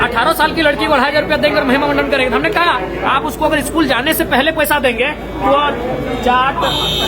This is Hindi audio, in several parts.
18 साल की लड़की को 2,500 रुपया देंगे और महिमा मंडन करेंगे। हमने कहा आप उसको अगर स्कूल जाने से पहले पैसा देंगे तो वो चाट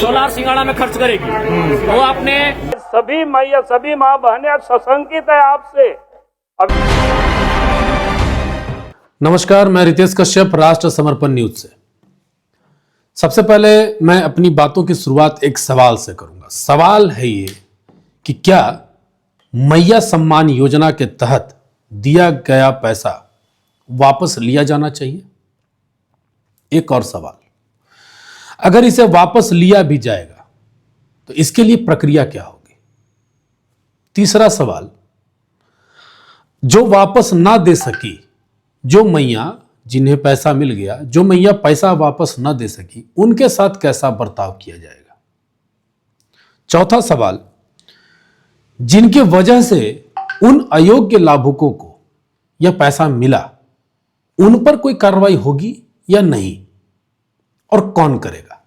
छोला और सिंगाड़ा में खर्च करेगी। वो आपने सभी मैया सभी माँ बहनें आज सशंकित है आपसे। नमस्कार, मैं रितेश कश्यप, राष्ट्र समर्पण न्यूज से। सबसे पहले मैं अपनी बातों की शुरुआत एक सवाल से करूंगा। सवाल है ये कि क्या मैया सम्मान योजना के तहत दिया गया पैसा वापस लिया जाना चाहिए? एक और सवाल, अगर इसे वापस लिया भी जाएगा तो इसके लिए प्रक्रिया क्या होगी? तीसरा सवाल, जो वापस ना दे सकी, जो मैया जिन्हें पैसा मिल गया, जो मैया पैसा वापस ना दे सकी, उनके साथ कैसा बर्ताव किया जाएगा? चौथा सवाल, जिनके वजह से उन अयोग्य लाभुकों को यह पैसा मिला, उन पर कोई कार्रवाई होगी या नहीं, और कौन करेगा?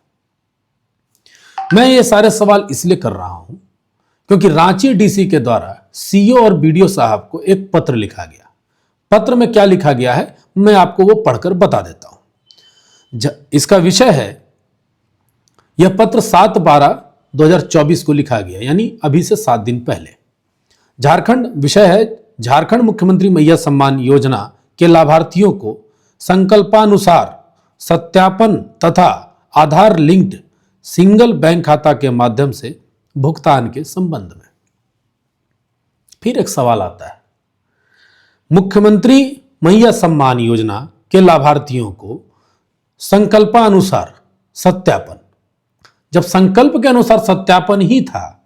मैं ये सारे सवाल इसलिए कर रहा हूं क्योंकि रांची डीसी के द्वारा सीओ और बीडीओ साहब को एक पत्र लिखा गया। पत्र में क्या लिखा गया है मैं आपको वो पढ़कर बता देता हूं। इसका विषय है, यह पत्र 7/12/2024 को लिखा गया, यानी अभी से 7 दिन पहले। झारखंड विषय है, झारखंड मुख्यमंत्री मैया सम्मान योजना के लाभार्थियों को संकल्पानुसार सत्यापन तथा आधार लिंक्ड सिंगल बैंक खाता के माध्यम से भुगतान के संबंध में। फिर एक सवाल आता है, मुख्यमंत्री मैया सम्मान योजना के लाभार्थियों को संकल्पानुसार सत्यापन, जब संकल्प के अनुसार सत्यापन ही था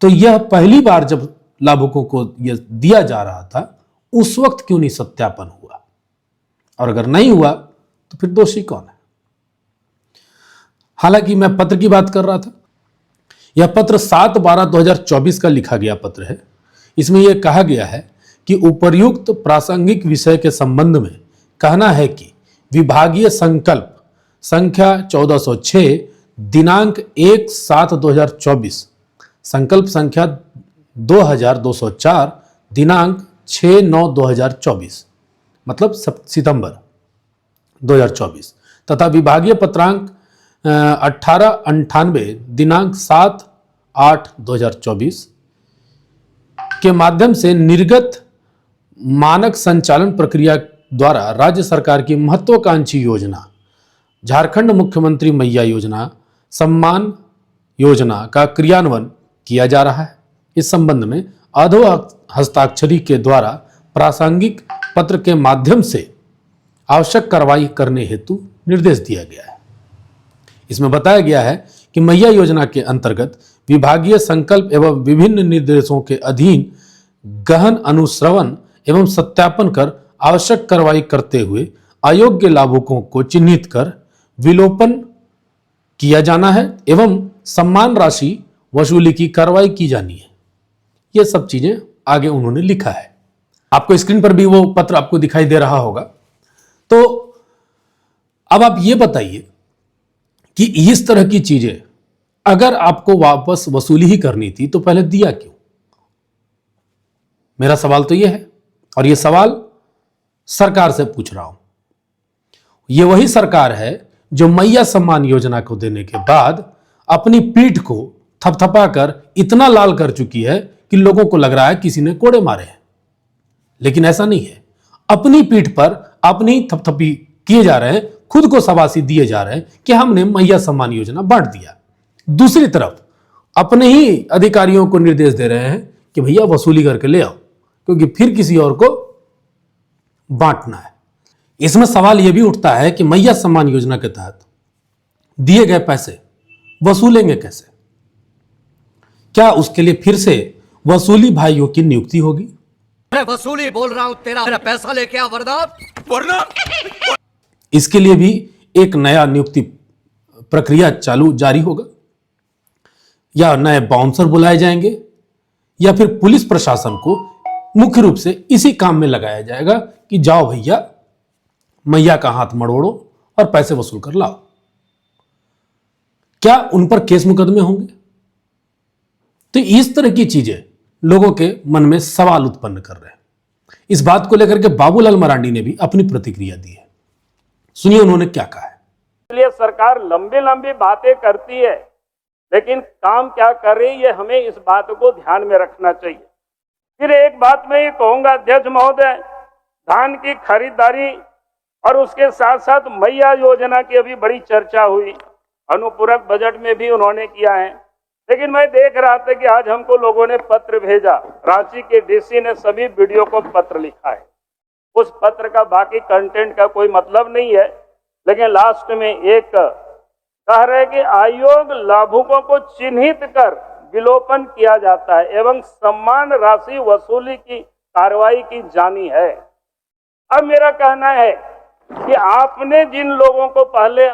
तो यह पहली बार जब लाभुकों को यह दिया जा रहा था उस वक्त क्यों नहीं सत्यापन हुआ? और अगर नहीं हुआ तो फिर दोषी कौन है? हालांकि मैं पत्र की बात कर रहा था। यह पत्र 7/12/2024 का लिखा गया पत्र है। इसमें यह कहा गया है कि उपर्युक्त प्रासंगिक विषय के संबंध में कहना है कि विभागीय संकल्प संख्या 1406 दिनांक 1/7/2024, संकल्प संख्या 2204 दिनांक 6/9/2024 मतलब सितंबर 2024 तथा विभागीय पत्रांक 1898 दिनांक 7/8/2024 के माध्यम से निर्गत मानक संचालन प्रक्रिया द्वारा राज्य सरकार की महत्वाकांक्षी योजना झारखंड मुख्यमंत्री मैया योजना सम्मान योजना का क्रियान्वयन किया जा रहा है। इस संबंध में अधो हस्ताक्षरी के द्वारा प्रासंगिक पत्र के माध्यम से आवश्यक कार्रवाई करने हेतु निर्देश दिया गया है। इसमें बताया गया है कि मैया योजना के अंतर्गत विभागीय संकल्प एवं विभिन्न निर्देशों के अधीन गहन अनुश्रवण एवं सत्यापन कर आवश्यक कार्रवाई करते हुए अयोग्य लाभुकों को चिन्हित कर विलोपन किया जाना है एवं सम्मान राशि वसूली की कार्रवाई की जानी है। ये सब चीजें आगे उन्होंने लिखा है। आपको स्क्रीन पर भी वो पत्र आपको दिखाई दे रहा होगा। तो अब आप ये बताइए कि इस तरह की चीजें अगर आपको वापस वसूली ही करनी थी तो पहले दिया क्यों? मेरा सवाल तो यह है, और यह सवाल सरकार से पूछ रहा हूं। यह वही सरकार है जो मैया सम्मान योजना को देने के बाद अपनी पीठ को थपथपाकर इतना लाल कर चुकी है कि लोगों को लग रहा है किसी ने कोड़े मारे हैं। लेकिन ऐसा नहीं है, अपनी पीठ पर अपनी थपथपी किए जा रहे हैं, खुद को शाबाशी दिए जा रहे हैं कि हमने मैया सम्मान योजना बांट दिया। दूसरी तरफ अपने ही अधिकारियों को निर्देश दे रहे हैं कि भैया वसूली करके ले आओ, क्योंकि फिर किसी और को बांटना है। इसमें सवाल यह भी उठता है कि मैया सम्मान योजना के तहत दिए गए पैसे वसूलेंगे कैसे? क्या उसके लिए फिर से वसूली भाइयों की नियुक्ति होगी? मैं वसूली बोल रहा हूं, तेरा पैसा लेके आ वरना इसके लिए भी एक नया नियुक्ति प्रक्रिया जारी होगा, या नए बाउंसर बुलाए जाएंगे, या फिर पुलिस प्रशासन को मुख्य रूप से इसी काम में लगाया जाएगा कि जाओ भैया मैया का हाथ मड़ोड़ो और पैसे वसूल कर लाओ। क्या उन पर केस मुकदमे होंगे? तो इस तरह की चीजें लोगों के मन में सवाल उत्पन्न कर रहे हैं। इस बात को लेकर के बाबूलाल मरांडी ने भी अपनी प्रतिक्रिया दी है। सुनिए उन्होंने क्या कहा है। इसलिए सरकार लंबी लंबी बातें करती है, लेकिन काम क्या कर रही है, हमें इस बात को ध्यान में रखना चाहिए। फिर एक बात मैं ये कहूंगा अध्यक्ष महोदय, धान की खरीदारी और उसके साथ साथ मैया योजना की अभी बड़ी चर्चा हुई, अनुपूरक बजट में भी उन्होंने किया है। लेकिन मैं देख रहा था कि आज हमको लोगों ने पत्र भेजा, रांची के डीसी ने सभी वीडियो को पत्र लिखा है। उस पत्र का बाकी कंटेंट का कोई मतलब नहीं है, लेकिन लास्ट में एक कह रहे कि आयोग लाभुकों को चिन्हित कर विलोपन किया जाता है एवं सम्मान राशि वसूली की कार्रवाई की जानी है। अब मेरा कहना है कि आपने जिन लोगों को पहले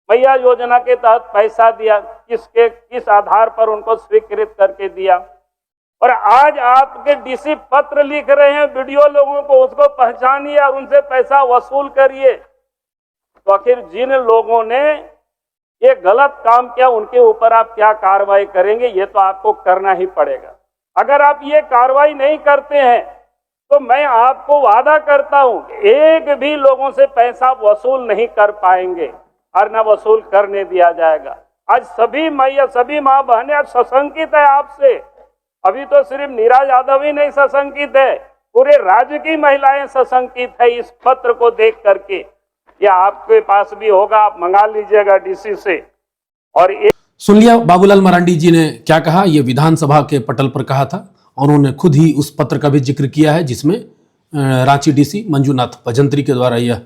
मैया योजना के तहत पैसा दिया, किस आधार पर उनको स्वीकृत करके दिया, और आज आपके डीसी पत्र लिख रहे हैं वीडियो लोगों को, उसको पहचानिए और उनसे पैसा वसूल करिए। तो आखिर जिन लोगों ने ये गलत काम किया उनके ऊपर आप क्या कार्रवाई करेंगे, ये तो आपको करना ही पड़ेगा। अगर आप ये कार्रवाई नहीं करते हैं तो मैं आपको वादा करता हूं एक भी लोगों से पैसा वसूल नहीं कर पाएंगे और न वसूल करने दिया जाएगा। आज सभी मैया, सभी माँ बहनें आज सशंकित है आपसे। अभी तो सिर्फ नीरा यादव ही नहीं सशंकित है, पूरे राज्य की महिलाएं सशंकित है इस पत्र को देख करके। या आपके पास भी होगा, आप मंगा लीजिएगा डीसी से। और सुन लिया बाबूलाल मरांडी जी ने क्या कहा, यह विधानसभा के पटल पर कहा था और उन्होंने खुद ही उस पत्र का भी जिक्र किया है जिसमें रांची डीसी मंजूनाथ भजंत्री के द्वारा यह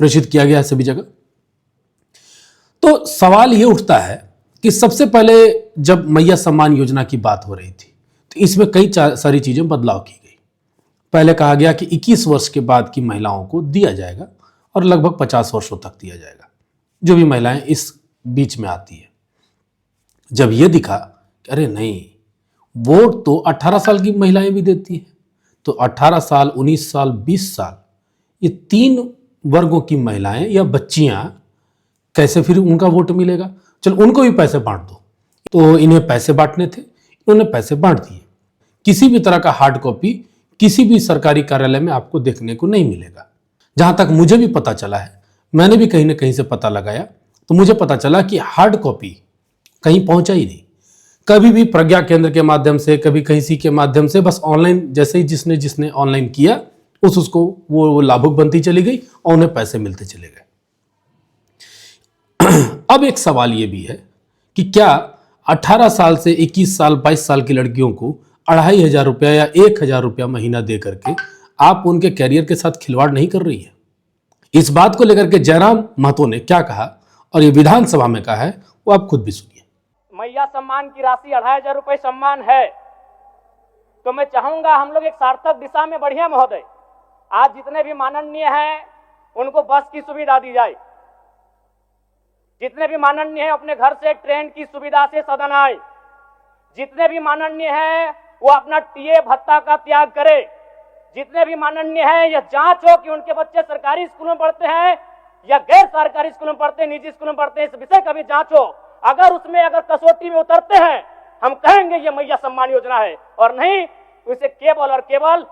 प्रेषित किया गया है सभी जगह। तो सवाल ये उठता है कि सबसे पहले जब मैया सम्मान योजना की बात हो रही थी तो इसमें कई सारी चीजें बदलाव की गई। पहले कहा गया कि 21 वर्ष के बाद की महिलाओं को दिया जाएगा और लगभग 50 वर्षों तक दिया जाएगा, जो भी महिलाएं इस बीच में आती है। जब यह दिखा कि अरे नहीं, वोट तो 18 साल की महिलाएं भी देती हैं, तो 18 साल, 19 साल, 20 साल, ये 3 वर्गों की महिलाएं या बच्चियां कैसे फिर उनका वोट मिलेगा? चलो उनको भी पैसे बांट दो। तो इन्हें पैसे बांटने थे, इन्होंने पैसे बांट दिए। किसी भी तरह का हार्ड कॉपी किसी भी सरकारी कार्यालय में आपको देखने को नहीं मिलेगा। जहां तक मुझे भी पता चला है, मैंने भी कहीं ना कहीं से पता लगाया, तो मुझे पता चला कि हार्ड कॉपी कहीं पहुंचा ही नहीं। कभी भी प्रज्ञा केंद्र के माध्यम से, कभी किसी के माध्यम से, बस ऑनलाइन जैसे ही जिसने ऑनलाइन किया उसको वो लाभुक बनती चली गई और उन्हें पैसे मिलते चले गए। अब एक सवाल ये भी है कि क्या 18 साल से 21 साल 22 साल की लड़कियों को 2500 रुपया या 1000 रुपया महीना दे करके आप उनके कैरियर के साथ खिलवाड़ नहीं कर रही है? इस बात को लेकर के जयराम महतो ने क्या कहा और ये विधानसभा में कहा है, वो आप खुद भी सुनिए। मैया सम्मान की राशि 2500 रुपए सम्मान है, तो मैं चाहूंगा हम लोग एक सार्थक दिशा में बढ़िया महोदय। आज जितने भी माननीय हैं उनको बस की सुविधा दी जाए, जितने भी माननीय हैं अपने घर से ट्रेन की सुविधा से सदन आए, जितने भी माननीय हैं वो अपना टीए भत्ता का त्याग करे, जितने भी माननीय हैं यह जांच हो कि उनके बच्चे सरकारी स्कूलों में पढ़ते हैं या गैर सरकारी स्कूलों में पढ़ते हैं, निजी स्कूलों में पढ़ते हैं, इस विषय का भी जांच हो। अगर उसमें कसौटी में उतरते हैं, हम कहेंगे ये मैया सम्मान योजना है, और नहीं तो इसे केवल और केवल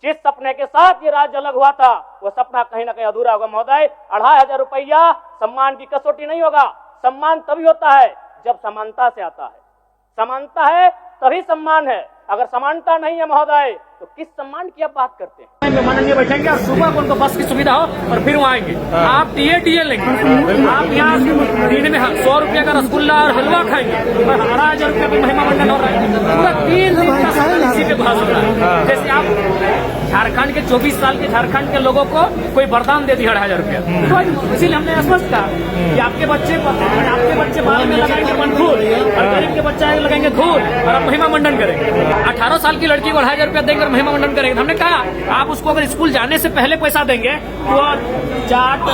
जिस सपने के साथ ये राज्य अलग हुआ था वो सपना कहीं ना कहीं अधूरा होगा महोदय। 2500 रुपया सम्मान की कसौटी नहीं होगा। सम्मान तभी होता है जब समानता से आता है, समानता है तभी सम्मान है। अगर समानता नहीं है महोदय तो किस सम्मान की आप बात करते हैं? माननीय बैठेंगे और सुबह को उनको बस की सुविधा हो और फिर वो आएंगे। आप टीए लेंगे, आप यहाँ दिन में 100 रुपया का रसगुल्ला और हलवा खाएंगे और 18,000 रुपया का महिमा मंडल हो रहा है। पूरा 3 दिन का समय इसी पे भाष हो रहा है। जैसे आप झारखंड के 24 साल के झारखंड के लोगों को कोई वरदान दे दिया 2500 रुपया, इसीलिए हमने स्पष्ट कहा कि आपके बच्चे बाल में लगाएंगे धूल और गरीब के बच्चे लगाएंगे धूल और आप महिमा मंडन करेंगे। 18 साल की लड़की को 2500 रुपया देंगे और महिमा मंडन करेंगे। हमने कहा आप उसको अगर स्कूल जाने से पहले पैसा देंगे तो वो चाट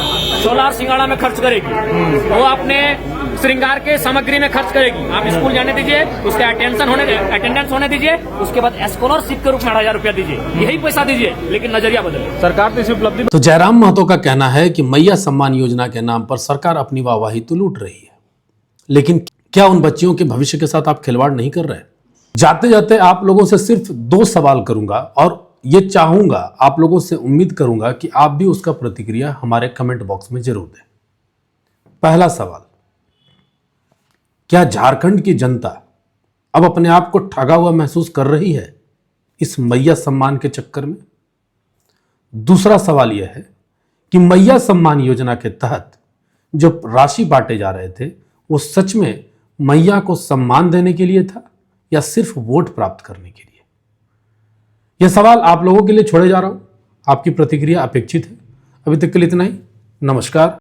छोला सिंगाड़ा में खर्च करेगी, वो अपने श्रृंगार के सामग्री में खर्च करेगी। आप स्कूल जाने दीजिए, उसके अटेंडेंस होने दीजिए, उसके बाद स्कॉलरशिप के रूप में 18,000 रुपया दीजिए, यही पैसा दीजिए, लेकिन नजरिया बदले। सरकार तो इस उपलब्धि। तो जयराम महतो का कहना है कि मैया सम्मान योजना के नाम पर सरकार अपनी वाहवाही तो लूट रही है, लेकिन क्या उन बच्चियों के भविष्य के साथ आप खिलवाड़ नहीं कर रहे? जाते जाते आप लोगों से सिर्फ 2 सवाल करूंगा और ये चाहूंगा, आप लोगों से उम्मीद करूंगा कि आप भी उसका प्रतिक्रिया हमारे कमेंट बॉक्स में जरूर दें। पहला सवाल, क्या झारखंड की जनता अब अपने आप को ठगा हुआ महसूस कर रही है इस मैया सम्मान के चक्कर में? दूसरा सवाल यह है कि मैया सम्मान योजना के तहत जो राशि बांटे जा रहे थे वो सच में मैया को सम्मान देने के लिए था या सिर्फ वोट प्राप्त करने के लिए? यह सवाल आप लोगों के लिए छोड़े जा रहा हूं, आपकी प्रतिक्रिया अपेक्षित है। अभी तक के लिए इतना ही। नमस्कार।